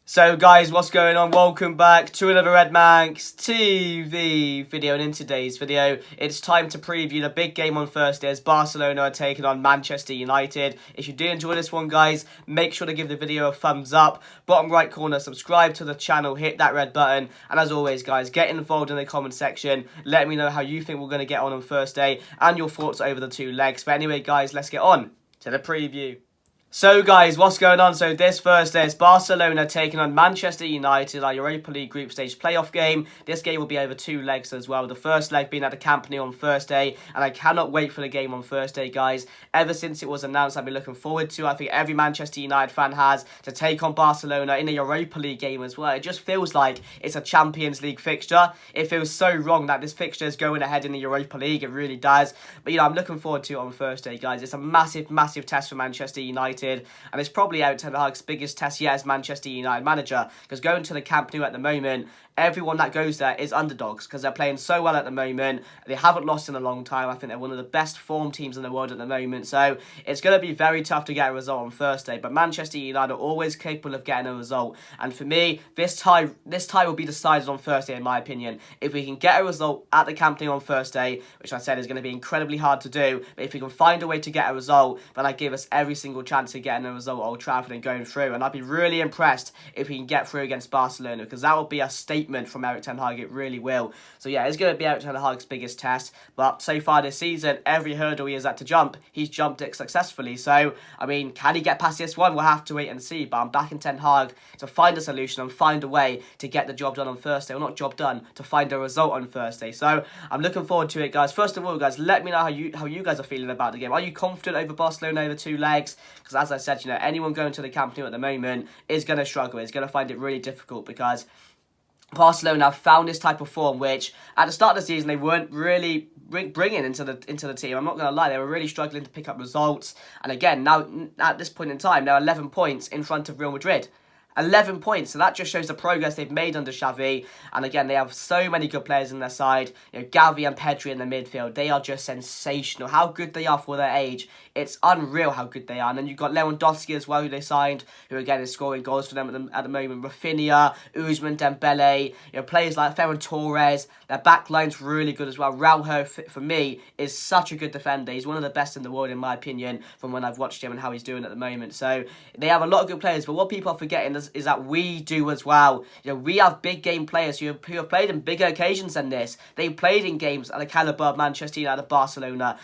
So guys, what's going on? Welcome back to another Red Manx TV video, and in today's video, it's time to preview the big game on Thursday as Barcelona are taking on Manchester United. If you do enjoy this one, guys, make sure to give the video a thumbs up. Bottom right corner, subscribe to the channel, hit that red button, and as always, guys, get involved in the comment section. Let me know how you think we're going to get on Thursday and your thoughts over the two legs. But anyway, guys, let's get on to the preview. So guys, what's going on? So this Thursday, it's Barcelona taking on Manchester United, our Europa League group stage playoff game. This game will be over two legs as well. The first leg being at the Camp Nou on Thursday, and I cannot wait for the game on Thursday, guys. Ever since it was announced, I've been looking forward to. I think every Manchester United fan has, to take on Barcelona in a Europa League game as well. It just feels like it's a Champions League fixture. It feels so wrong that this fixture is going ahead in the Europa League. It really does. But I'm looking forward to it on Thursday, guys. It's a massive, massive test for Manchester United. And it's probably Eric Ten Hag's biggest test yet as Manchester United manager, because going to the Camp Nou at the moment, everyone that goes there is underdogs because they're playing so well at the moment. They haven't lost in a long time. I think they're one of the best form teams in the world at the moment. So it's going to be very tough to get a result on Thursday. But Manchester United are always capable of getting a result. And for me, this tie will be decided on Thursday, in my opinion. If we can get a result at the Camp Nou on Thursday, which I said is going to be incredibly hard to do, but if we can find a way to get a result, then I give us every single chance of getting a result at Old Trafford and going through. And I'd be really impressed if we can get through against Barcelona, because that will be a statement from Eric Ten Hag. It really will. So yeah, it's going to be Eric Ten Hag's biggest test. But so far this season, every hurdle he has had to jump, he's jumped it successfully. So, I mean, can he get past this one? We'll have to wait and see. But I'm backing Ten Hag to find a solution and find a way to get the job done on Thursday. Well, not job done, to find a result on Thursday. So I'm looking forward to it, guys. First of all, guys, let me know how you guys are feeling about the game. Are you confident over Barcelona over two legs? Because as I said, anyone going to the Camp Nou at the moment is going to struggle. It's going to find it really difficult, because Barcelona have found this type of form which at the start of the season they weren't really bringing into the team. I'm not going to lie, they were really struggling to pick up results. And again, now at this point in time, they're 11 points in front of Real Madrid. 11 points, so that just shows the progress they've made under Xavi. And again, they have so many good players in their side. Gavi and Pedri in the midfield, they are just sensational. How good they are for their age, it's unreal how good they are. And then you've got Lewandowski as well, who they signed, who again is scoring goals for them at the moment. Rafinha, Ousmane Dembele, players like Ferran Torres. Their backline's really good as well. Raúl, for me, is such a good defender. He's one of the best in the world, in my opinion, from when I've watched him and how he's doing at the moment. So they have a lot of good players, but what people are forgetting is that we do as well. We have big game players who have played in bigger occasions than this. They've played in games at the calibre of Manchester United, Barcelona.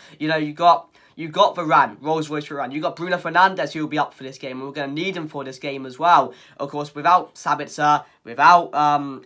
You got Varane, Rolls-Royce Varane. You got Bruno Fernandes, who will be up for this game, and we're going to need him for this game as well. Of course, without Sabitzer, without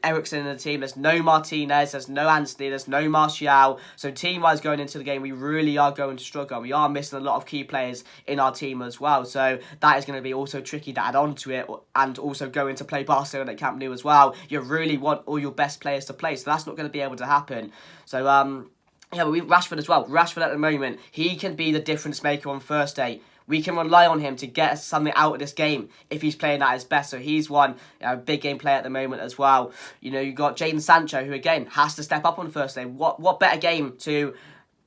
Eriksen in the team, there's no Martinez, there's no Anthony, there's no Martial. So team-wise going into the game, we really are going to struggle. We are missing a lot of key players in our team as well. So that is going to be also tricky to add on to it, and also going to play Barcelona at Camp Nou as well. You really want all your best players to play, so that's not going to be able to happen. So, yeah, but Rashford as well. Rashford at the moment, he can be the difference maker on Thursday. We can rely on him to get something out of this game if he's playing at his best. So he's one big game player at the moment as well. You've got Jadon Sancho, who again has to step up on Thursday. What better game to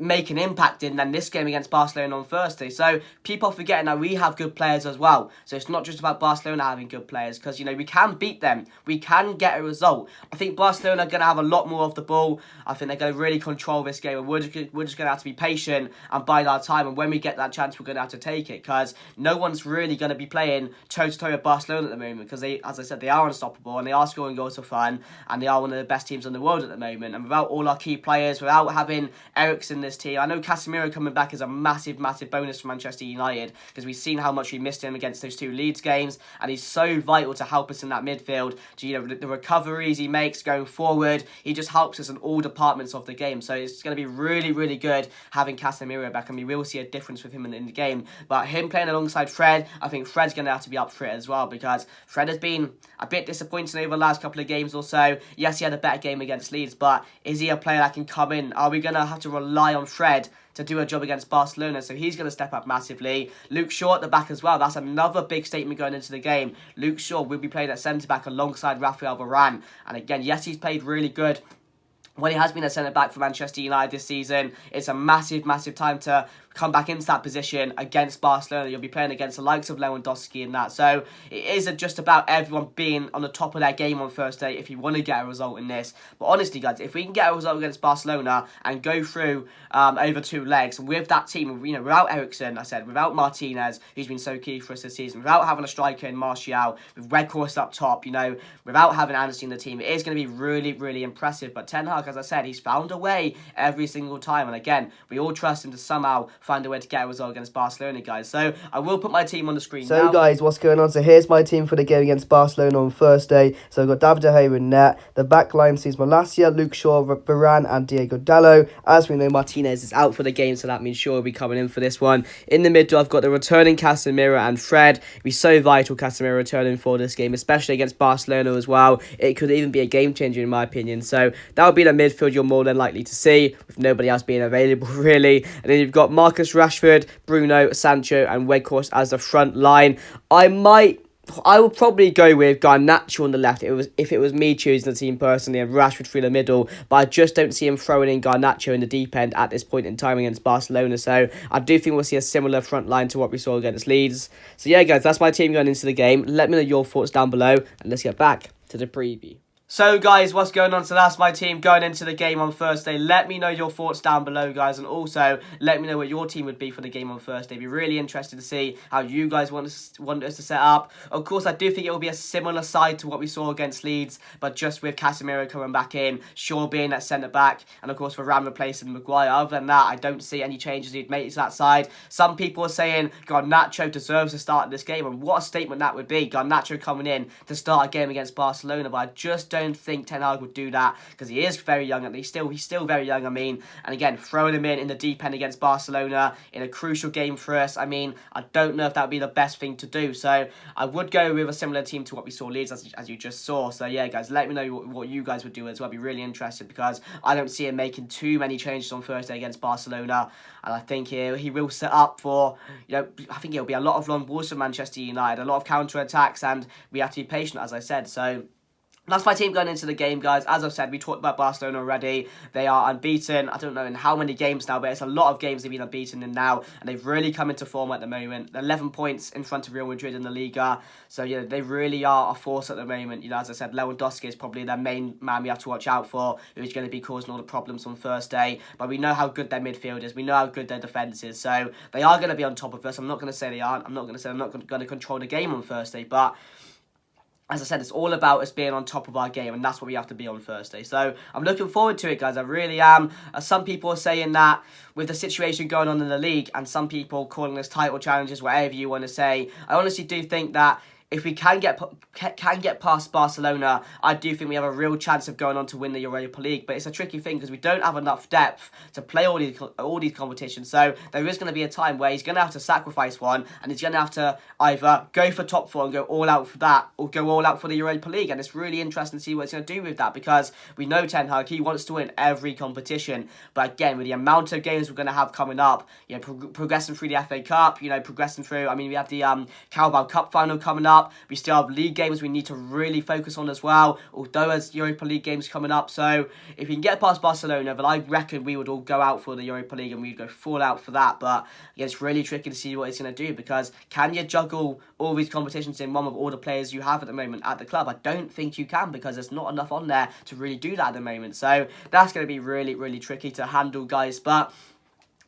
make an impact in than this game against Barcelona on Thursday? So people are forgetting that we have good players as well. So it's not just about Barcelona having good players, because we can beat them. We can get a result. I think Barcelona are going to have a lot more of the ball. I think they're going to really control this game, and we're just going to have to be patient and bide our time. And when we get that chance, we're going to have to take it, because no one's really going to be playing toe-to-toe with Barcelona at the moment, because they, as I said, they are unstoppable and they are scoring goals for fun, and they are one of the best teams in the world at the moment. And without all our key players, without having Eriksen this team, I know Casemiro coming back is a massive, massive bonus for Manchester United, because we've seen how much we missed him against those two Leeds games, and he's so vital to help us in that midfield. The recoveries he makes going forward, he just helps us in all departments of the game. So it's going to be really, really good having Casemiro back, and we will see a difference with him in the game. But him playing alongside Fred, I think Fred's going to have to be up for it as well, because Fred has been a bit disappointing over the last couple of games or so. Yes, he had a better game against Leeds, but is he a player that can come in? Are we going to have to rely on Fred to do a job against Barcelona? So he's going to step up massively. Luke Shaw at the back as well. That's another big statement going into the game. Luke Shaw will be playing at centre-back alongside Rafael Varane. And again, yes, he's played really good when he has been a centre-back for Manchester United this season. It's a massive, massive time to come back into that position against Barcelona. You'll be playing against the likes of Lewandowski and that. So it isn't just about everyone being on the top of their game on Thursday if you want to get a result in this. But honestly, guys, if we can get a result against Barcelona and go through over 2 legs with that team, without Eriksen, without Martinez, who's been so key for us this season, without having a striker in Martial, with Weghorst up top, without having Anderson in the team, it is going to be really, really impressive. But Ten Hag, as I said, he's found a way every single time. And again, we all trust him to somehow find a way to get a result against Barcelona, guys. So I will put my team on the screen now. So guys, what's going on? So here's my team for the game against Barcelona on Thursday. So I've got David De Gea in net. The back line sees Malacia, Luke Shaw, Varane and Diego Dallo. As we know, Martinez is out for the game, so that means Shaw will be coming in for this one. In the middle, I've got the returning Casemiro and Fred. It'd be so vital Casemiro returning for this game, especially against Barcelona as well. It could even be a game changer in my opinion. So that would be the midfield you're more than likely to see, with nobody else being available really. And then you've got Marcus Rashford, Bruno, Sancho and Weghorst as the front line. I would probably go with Garnacho on the left if it was me choosing the team personally, and Rashford through the middle, but I just don't see him throwing in Garnacho in the deep end at this point in time against Barcelona. So I do think we'll see a similar front line to what we saw against Leeds. So yeah, guys, that's my team going into the game. Let me know your thoughts down below, and let's get back to the preview. So guys, what's going on? So that's my team going into the game on Thursday. Let me know your thoughts down below, guys, and also let me know what your team would be for the game on Thursday. Be really interested to see how you guys want us to set up. Of course, I do think it will be a similar side to what we saw against Leeds, but just with Casemiro coming back in, Shaw being at centre back, and of course Varane replacing Maguire. Other than that, I don't see any changes he'd make to that side. Some people are saying Garnacho deserves to start this game, and what a statement that would be. Garnacho coming in to start a game against Barcelona, but I just don't think Ten Hag would do that because he is very young, and he's still very young. And again, throwing him in the deep end against Barcelona in a crucial game for us, I don't know if that would be the best thing to do. So I would go with a similar team to what we saw Leeds, as you just saw. So yeah, guys, let me know what you guys would do as well. I'd be really interested because I don't see him making too many changes on Thursday against Barcelona, and I think he will set up for, I think it'll be a lot of long balls for Manchester United, a lot of counter attacks, and we have to be patient, as I said. So that's my team going into the game, guys. As I've said, we talked about Barcelona already. They are unbeaten. I don't know in how many games now, but it's a lot of games they've been unbeaten in now, and they've really come into form at the moment. They're 11 points in front of Real Madrid in the Liga. So, they really are a force at the moment. As I said, Lewandowski is probably their main man we have to watch out for, who's going to be causing all the problems on Thursday. But we know how good their midfield is. We know how good their defence is. So, they are going to be on top of us. I'm not going to say they aren't. I'm not going to say I'm not going to control the game on Thursday, but as I said, it's all about us being on top of our game, and that's what we have to be on Thursday. So I'm looking forward to it, guys. I really am. Some people are saying that with the situation going on in the league, and some people calling us title challenges, whatever you want to say, I honestly do think that if we can get past Barcelona, I do think we have a real chance of going on to win the Europa League. But it's a tricky thing because we don't have enough depth to play all these competitions. So there is going to be a time where he's going to have to sacrifice one, and he's going to have to either go for top 4 and go all out for that, or go all out for the Europa League. And it's really interesting to see what he's going to do with that, because we know Ten Hag, he wants to win every competition. But again, with the amount of games we're going to have coming up, progressing through the FA Cup, progressing through, we have the Carabao Cup final coming up. We still have league games we need to really focus on as well, although there's Europa League games coming up. So if we can get past Barcelona, then I reckon we would all go out for the Europa League and we'd go full out for that. But again, it's really tricky to see what he's going to do, because can you juggle all these competitions in one with all the players you have at the moment at the club? I don't think you can, because there's not enough on there to really do that at the moment. So that's going to be really, really tricky to handle, guys. But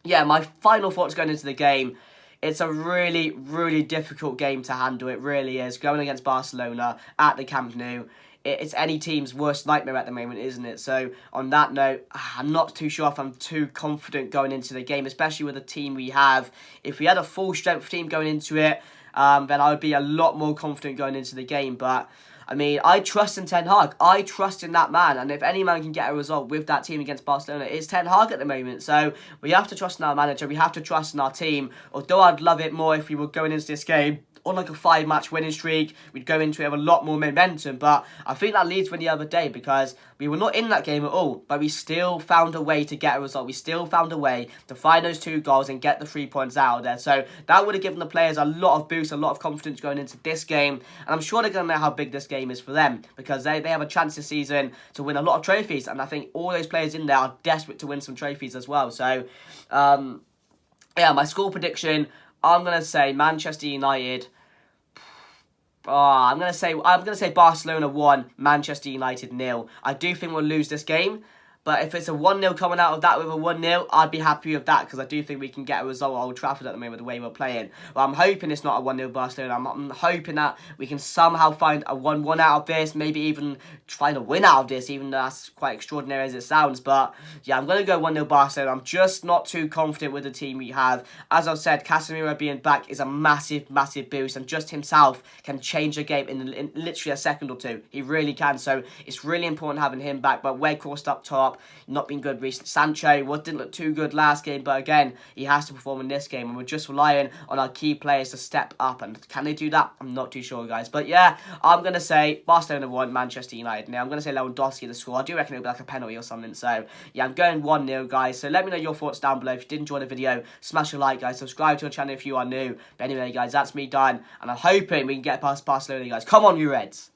yeah, my final thoughts going into the game: it's a really, really difficult game to handle. It really is. Going against Barcelona at the Camp Nou, it's any team's worst nightmare at the moment, isn't it? So on that note, I'm not too sure if I'm too confident going into the game, especially with the team we have. If we had a full strength team going into it, then I would be a lot more confident going into the game. But I trust in Ten Hag. I trust in that man. And if any man can get a result with that team against Barcelona, it's Ten Hag at the moment. So we have to trust in our manager. We have to trust in our team. Although I'd love it more if we were going into this game on like a 5-match winning streak, we'd go into it with a lot more momentum. But I think that Leeds win the other day, because we were not in that game at all, but we still found a way to get a result. We still found a way to find those 2 goals and get the 3 points out of there. So that would have given the players a lot of boost, a lot of confidence going into this game. And I'm sure they're going to know how big this game is for them, because they have a chance this season to win a lot of trophies. And I think all those players in there are desperate to win some trophies as well. So Yeah, my score prediction, I'm going to say Manchester United. I'm gonna say Barcelona 1, Manchester United 0. I do think we'll lose this game, but if it's a 1-0 coming out of that with a 1-0, I'd be happy with that because I do think we can get a result at Old Trafford at the moment the way we're playing. But I'm hoping it's not a 1-0 Barcelona. I'm hoping that we can somehow find a 1-1 out of this, maybe even find a win out of this, even though that's quite extraordinary as it sounds. But yeah, I'm gonna go 1-0 Barcelona. I'm just not too confident with the team we have. As I've said, Casemiro being back is a massive, massive boost, and just himself can change a game in literally a second or two. He really can. So it's really important having him back. But Weghorst up top, not been good recently. Sancho didn't look too good last game, but again, he has to perform in this game, and we're just relying on our key players to step up. And can they do that? I'm not too sure, guys. But yeah, I'm gonna say Barcelona 1, Manchester United. Now I'm gonna say Lewandowski the score. I do reckon it'll be like a penalty or something. So yeah, I'm going 1-0, guys. So let me know your thoughts down below. If you did enjoy the video, smash a like, guys. Subscribe to our channel if you are new. But anyway, guys, that's me done, and I'm hoping we can get past Barcelona, guys. Come on, you Reds.